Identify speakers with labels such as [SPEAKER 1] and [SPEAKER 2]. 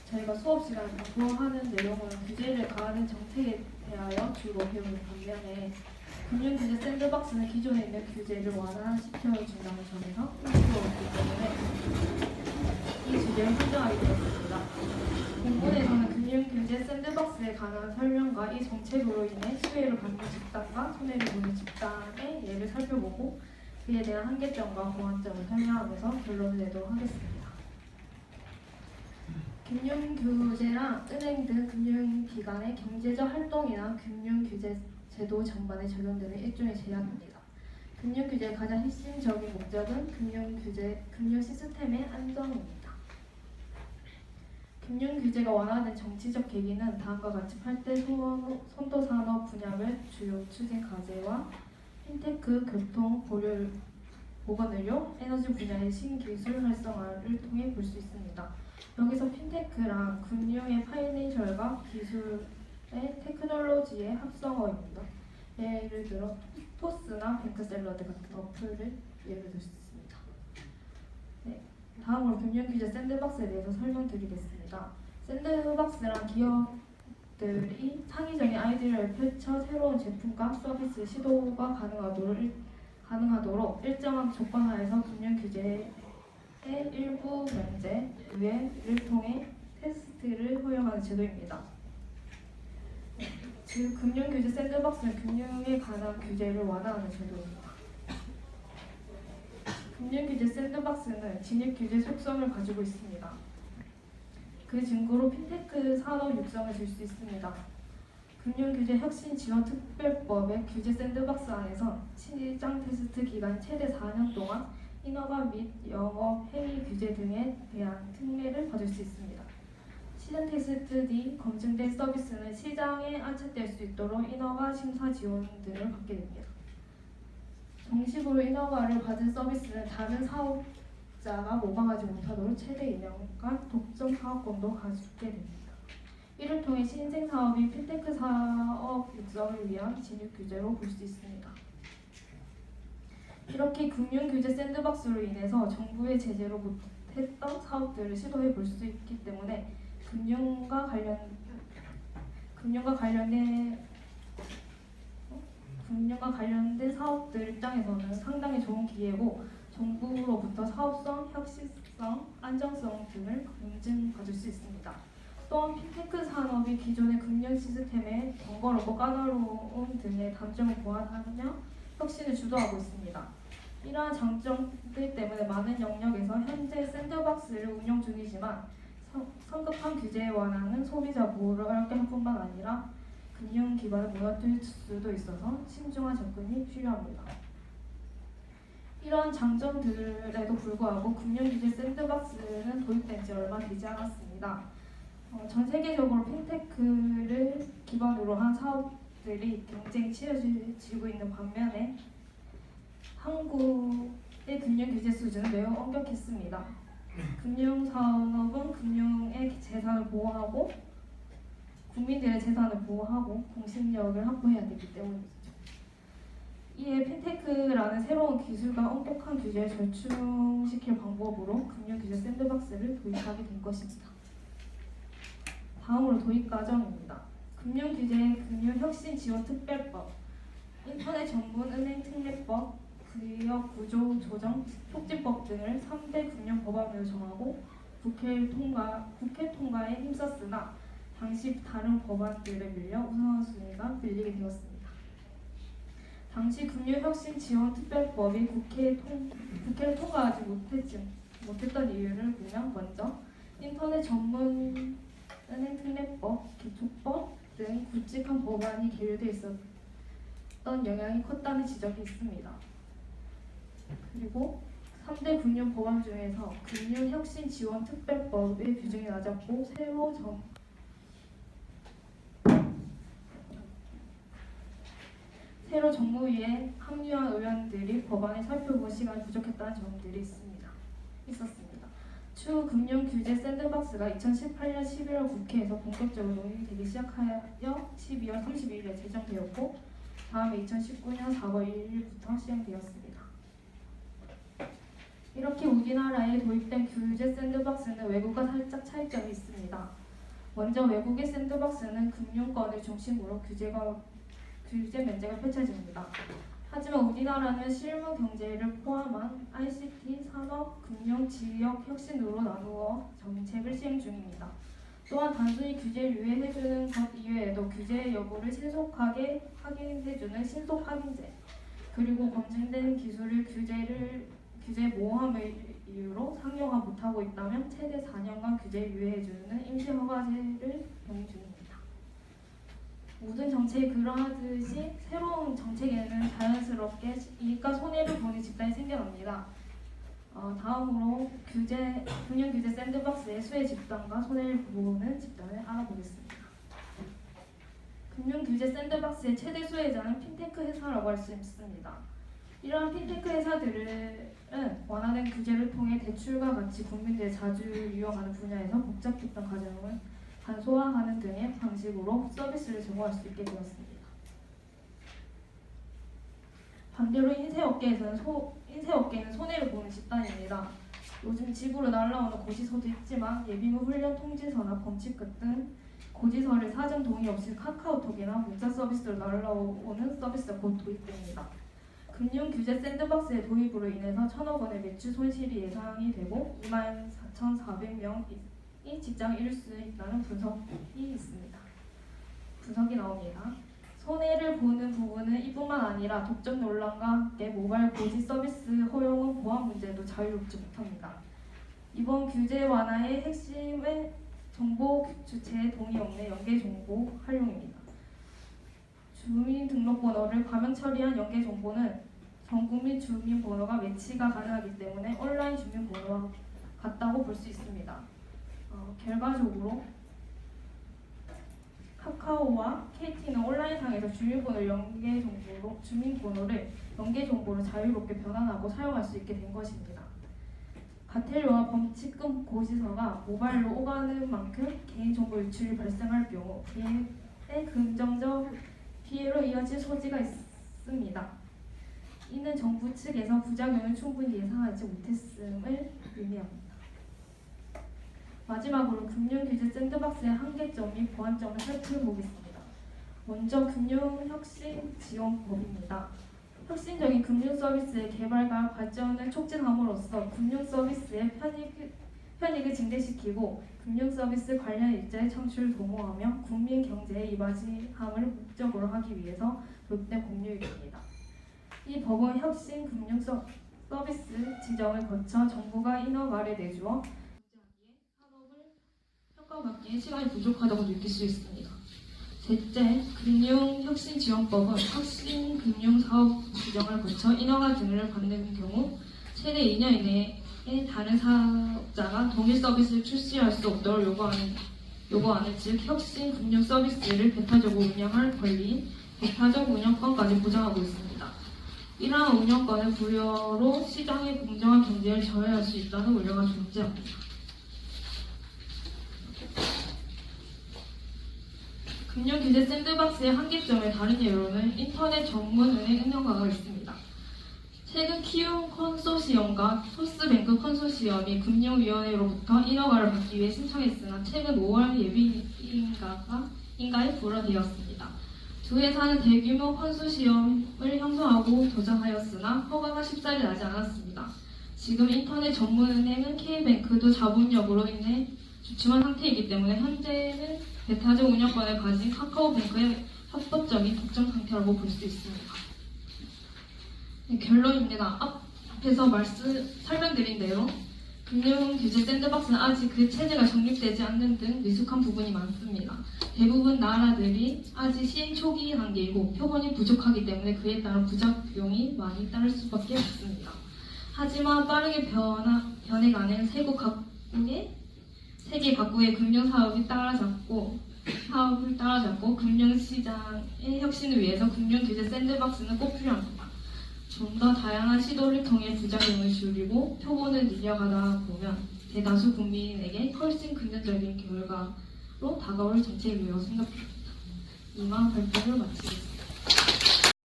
[SPEAKER 1] 저희가 수업 시간에 공부하는 내용은 규제를 가하는 정책에 대하여 주로 배우는 반면에 금융규제 샌드박스는 기존에 있는 규제를 완화시켜준다는 점에서 흥미로웠기 때문에 이 주제를 선정하게 되었습니다. 본문에서는 금융규제 샌드박스에 관한 설명과 이 정책으로 인해 수혜를 받는 집단과 손해를 보는 집단의 예를 살펴보고 그에 대한 한계점과 보완점을 설명하면서 결론을 내도록 하겠습니다. 금융규제란 은행 등 금융기관의 경제적 활동이나 금융규제 제도 전반에 적용되는 일종의 제한입니다. 금융규제의 가장 핵심적인 목적은 금융 시스템의 안정입니다. 금융규제가 완화된 정치적 계기는 다음과 같이 8대 선도산업 분야별 주요 추진 과제와 핀테크, 교통, 보건의료, 에너지 분야의 신기술 활성화를 통해 볼 수 있습니다. 여기서 핀테크란 금융의 파이낸셜과 기술의 테크놀로지의 합성어입니다. 예를 들어 토스나 뱅크샐러드 같은 어플을 예를 들 수 있습니다. 네, 다음으로 금융규제 샌드박스에 대해서 설명드리겠습니다. 샌드박스란 기업들이 창의적인 아이디어를 펼쳐 새로운 제품과 서비스 시도가 가능하도록 일정한 조건 하에서 금융규제의 일부 면제, 유예를 통해 테스트를 허용하는 제도입니다. 즉, 금융규제 샌드박스는 금융에 관한 규제를 완화하는 제도입니다. 금융규제 샌드박스는 진입규제 속성을 가지고 있습니다. 그 증거로 핀테크 산업 육성을 들 수 있습니다. 금융규제 혁신 지원 특별법의 규제 샌드박스 안에서 시장 테스트 기간 최대 4년 동안 인허가 및 영업 행위 규제 등에 대한 특례를 받을 수 있습니다. 시장 테스트 뒤 검증된 서비스는 시장에 안착될 수 있도록 인허가 심사 지원 등을 받게 됩니다. 정식으로 인허가를 받은 서비스는 다른 사업자가 모방하지 못하도록 최대 2년간 독점 사업권도 가지게 됩니다. 이를 통해 신생 사업인 핀테크 사업 육성을 위한 진입 규제로 볼 수 있습니다. 이렇게 금융규제 샌드박스로 인해서 정부의 제재로 못했던 사업들을 시도해 볼 수 있기 때문에 금융과 관련된 사업들 입장에서는 상당히 좋은 기회고 정부로부터 사업성, 혁신성, 안정성 등을 검증받을 수 있습니다. 또한 핀테크 산업이 기존의 금융 시스템의 번거롭고 까다로움 등의 단점을 보완하며 혁신을 주도하고 있습니다. 이러한 장점들 때문에 많은 영역에서 현재 샌드박스를 운영 중이지만 성급한 규제 완화는 소비자 보호를 어렵게 할 뿐만 아니라 금융기관을 무너뜨릴 수도 있어서 신중한 접근이 필요합니다. 이러한 장점들에도 불구하고 금융규제 샌드박스는 도입된 지 얼마 되지 않았습니다. 전 세계적으로 핀테크를 기반으로 한 사업들이 경쟁이 치열해지고 있는 반면에 한국의 금융규제 수준은 매우 엄격했습니다. 금융산업은 금융의 재산을 보호하고 국민들의 재산을 보호하고 공신력을 확보해야 되기 때문이죠. 이에 핀테크라는 새로운 기술과 엄격한 규제를 절충시킬 방법으로 금융규제 샌드박스를 도입하게 된 것입니다. 다음으로 도입 과정입니다. 금융규제 금융혁신지원특별법, 인터넷 전문 은행 특례법, 기업 구조 조정 촉진법 등을 3대 금융 법안으로 정하고 국회 통과에 힘썼으나 당시 다른 법안들에 밀려 우선순위가 밀리게 되었습니다. 당시 금융혁신지원특별법이 국회를 통과하지 못했던 이유를 보면 먼저 인터넷 전문 은행 특례법, 기초법 등 굵직한 법안이 계류돼 있었던 영향이 컸다는 지적이 있습니다. 그리고 3대 금융 법안 중에서 금융혁신지원특별법의 비중이 낮았고 새로 정무위에 합류한 의원들이 법안을 살펴본 시간이 부족했다는 점들이 있었습니다. 추후 금융규제 샌드박스가 2018년 11월 국회에서 본격적으로 논의되기 시작하여 12월 32일에 제정되었고 다음에 2019년 4월 1일부터 시행되었습니다. 이렇게 우리나라에 도입된 규제 샌드박스는 외국과 살짝 차이점이 있습니다. 먼저 외국의 샌드박스는 금융권을 중심으로 규제 면제가 펼쳐집니다. 하지만 우리나라는 실무 경제를 포함한 ICT, 산업, 금융, 지역 혁신으로 나누어 정책을 시행 중입니다. 또한 단순히 규제 유예해주는 것 이외에도 규제 여부를 신속하게 확인해주는 신속 확인제, 그리고 검증된 기술을 규제 모호함의 이유로 상용화 못하고 있다면 최대 4년간 규제 유예해주는 임시 허가제를 병행 중입니다. 모든 정책이 그러하듯이 새로운 정책에는 자연스럽게 이익과 손해를 보는 집단이 생겨납니다. 다음으로 금융 규제 샌드박스의 수혜 집단과 손해를 보는 집단을 알아보겠습니다. 금융 규제 샌드박스의 최대 수혜자는 핀테크 회사라고 할 수 있습니다. 이러한 핀테크 회사들은 원하는 규제를 통해 대출과 같이 국민들이 자주 이용하는 분야에서 복잡했던 과정을 간소화하는 등의 방식으로 서비스를 제공할 수 있게 되었습니다. 반대로 인쇄업계는 손해를 보는 집단입니다. 요즘 집으로 날라오는 고지서도 있지만 예비무 훈련 통지서나 범칙끝 등 고지서를 사전 동의 없이 카카오톡이나 문자 서비스로 날라오는 서비스가 곧 도입됩니다. 금융 규제 샌드박스의 도입으로 인해서 1,000억 원의 매출 손실이 예상이 되고 24,400명이 직장을 잃을 수 있다는 분석이 나옵니다. 손해를 보는 부분은 이뿐만 아니라 독점 논란과 함께 모바일 고지 서비스 허용은 보안 문제도 자유롭지 못합니다. 이번 규제 완화의 핵심은 정보 주체의 동의 없는 연계 정보 활용입니다. 주민등록번호를 과명 처리한 연계 정보는 전국민 주민번호가 매치가 가능하기 때문에 온라인 주민번호와 같다고 볼 수 있습니다. 결과적으로 카카오와 KT는 온라인상에서 주민번호를 연계 정보로 자유롭게 변환하고 사용할 수 있게 된 것입니다. 과태료와 범칙금 고지서가 모바일로 오가는 만큼 개인정보 유출이 발생할 경우 이에 긍정적 피해로 이어질 소지가 있습니다. 이는 정부 측에서 부작용을 충분히 예상하지 못했음을 의미합니다. 마지막으로 금융규제 샌드박스의 한계점 및 보완점을 살펴보겠습니다. 먼저 금융혁신지원법입니다. 혁신적인 금융서비스의 개발과 발전을 촉진함으로써 금융서비스의 편익을 증대시키고 금융서비스 관련 일자리 창출을 도모하며 국민 경제에 이바지함을 목적으로 하기 위해서 도입된 법률입니다. 이 법은 혁신 금융 서비스 지정을 거쳐 정부가 인허가를 내주어 산업을 평가받기에 시간이 부족하다고 느낄 수 있습니다. 셋째, 금융혁신지원법은 혁신금융사업 지정을 거쳐 인허가 등을 받는 경우 최대 2년 이내에 다른 사업자가 동일 서비스를 출시할 수 없도록 요구하는 즉 혁신금융 서비스를 배타적으로 운영할 권리인 배타적 운영권까지 보장하고 있습니다. 이러한 운영권의 부여로 시장의 공정한 경쟁을 저해할 수 있다는 우려가 존재합니다. 금융규제 샌드박스의 한계점의 다른 예로는 인터넷 전문은행 운영가가 있습니다. 최근 키움 컨소시엄과 토스뱅크 컨소시엄이 금융위원회로부터 인허가를 받기 위해 신청했으나 최근 5월 예비인가에 불어되었습니다. 두 회사는 대규모 컨소시엄을 형성하고 도전하였으나 허가가 쉽사리 나지 않았습니다. 지금 인터넷 전문은행은 K뱅크도 자본력으로 인해 주춤한 상태이기 때문에 현재는 배타적 운영권을 가진 카카오뱅크의 합법적인 독점 상태라고 볼 수 있습니다. 결론입니다. 앞에서 설명드린 대로 금융규제 샌드박스는 아직 그 체제가 정립되지 않는 등 미숙한 부분이 많습니다. 대부분 나라들이 아직 시행 초기 단계이고 표본이 부족하기 때문에 그에 따른 부작용이 많이 따를 수밖에 없습니다. 하지만 빠르게 변해가는 세계 각국의 금융사업을 따라잡고 금융시장의 혁신을 위해서 금융규제 샌드박스는 꼭 필요합니다. 좀 더 다양한 시도를 통해 부작용을 줄이고 표본을 늘려가다 보면 대다수 국민에게 훨씬 긍정적인 결과로 다가올 정책이라고 생각합니다. 이만 발표를 마치겠습니다.